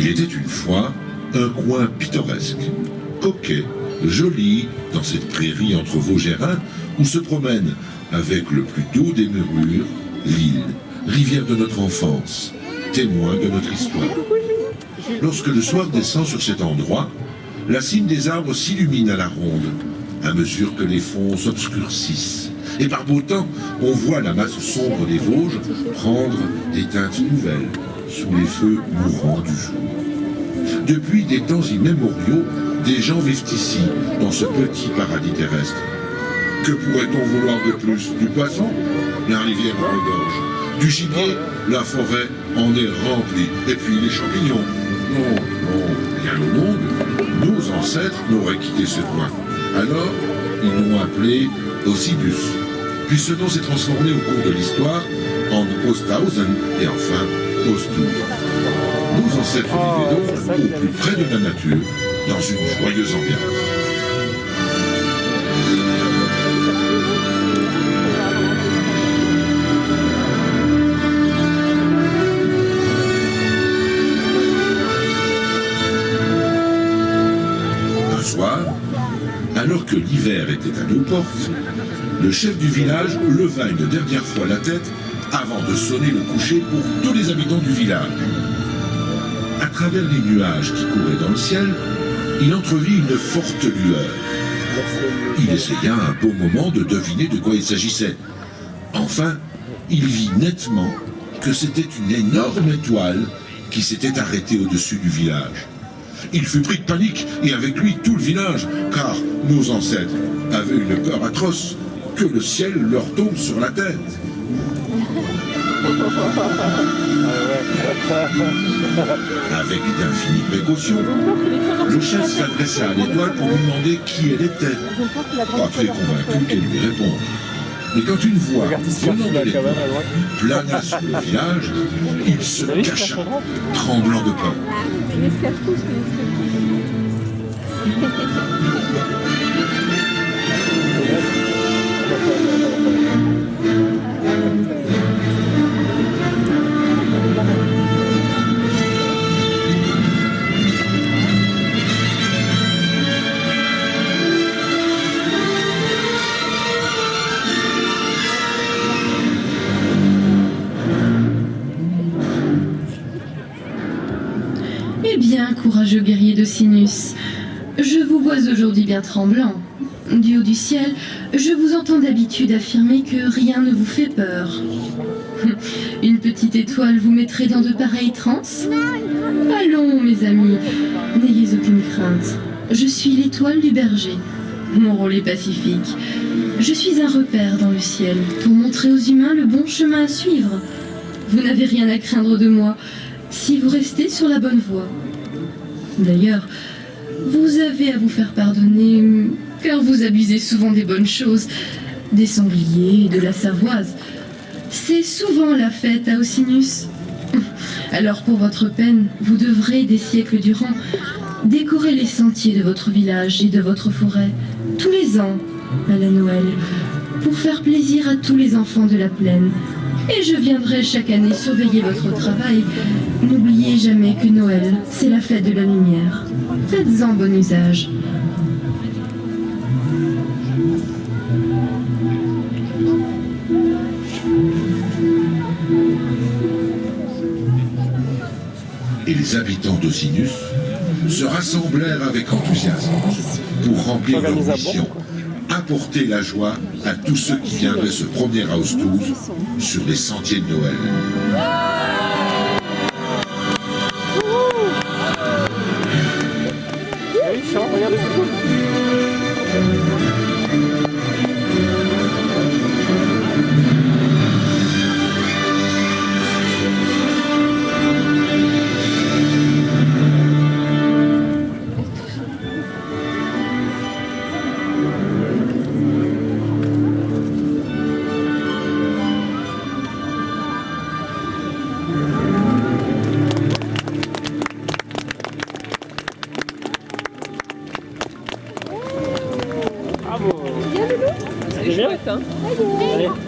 Il était une fois un coin pittoresque, coquet, joli, dans cette prairie entre Vaugérins, où se promène, avec le plus doux des murmures, l'île, rivière de notre enfance, témoin de notre histoire. Lorsque le soir descend sur cet endroit, la cime des arbres s'illumine à la ronde, à mesure que les fonds s'obscurcissent. Et par beau temps, on voit la masse sombre des Vosges prendre des teintes nouvelles sous les feux mourants du jour. Depuis des temps immémoriaux, des gens vivent ici, dans ce petit paradis terrestre. Que pourrait-on vouloir de plus? Du poisson? La rivière en regorge. Du gibier? La forêt en est remplie. Et puis les champignons? Non, bien au monde, nos ancêtres n'auraient quitté ce coin. Alors, ils l'ont appelé Osinus. Puis ce nom s'est transformé au cours de l'histoire en Osthausen et enfin Osthout. Nos ancêtres vivaient donc au plus près de la nature, dans une joyeuse ambiance. Un soir, alors que l'hiver était à nos portes, le chef du village leva une dernière fois la tête avant de sonner le coucher pour tous les habitants du village. À travers les nuages qui couraient dans le ciel, il entrevit une forte lueur. Il essaya un beau moment de deviner de quoi il s'agissait. Enfin, il vit nettement que c'était une énorme étoile qui s'était arrêtée au-dessus du village. Il fut pris de panique, et avec lui tout le village, car nos ancêtres avaient une peur atroce que le ciel leur tombe sur la tête. Avec d'infinies précautions, le chef s'adressa à l'étoile pour lui demander qui elle était. Pas très convaincu qu'elle lui réponde. Mais quand une voix venant de l'étoile plana sur le village, il se cacha, tremblant de peur. Eh bien, courageux guerrier d'Osinus, je vous vois aujourd'hui bien tremblant. Du haut du ciel, je vous entends d'habitude affirmer que rien ne vous fait peur. Une petite étoile vous mettrait dans de pareilles transes? Allons, mes amis, n'ayez aucune crainte. Je suis l'étoile du berger. Mon rôle est pacifique. Je suis un repère dans le ciel pour montrer aux humains le bon chemin à suivre. Vous n'avez rien à craindre de moi si vous restez sur la bonne voie. D'ailleurs, vous avez à vous faire pardonner, car vous abusez souvent des bonnes choses, des sangliers et de la cervoise. C'est souvent la fête à Osinus. Alors pour votre peine, vous devrez, des siècles durant, décorer les sentiers de votre village et de votre forêt, tous les ans, à la Noël, pour faire plaisir à tous les enfants de la plaine. Et je viendrai chaque année surveiller votre travail. N'oubliez jamais que Noël, c'est la fête de la lumière. Faites-en bon usage. Et les habitants d'Osinus se rassemblèrent avec enthousiasme pour remplir leur mission, apporter la joie à tous ceux qui viendraient se promener à Osthout sur les sentiers de Noël. Bravo. C'est chouette, hein. Allez.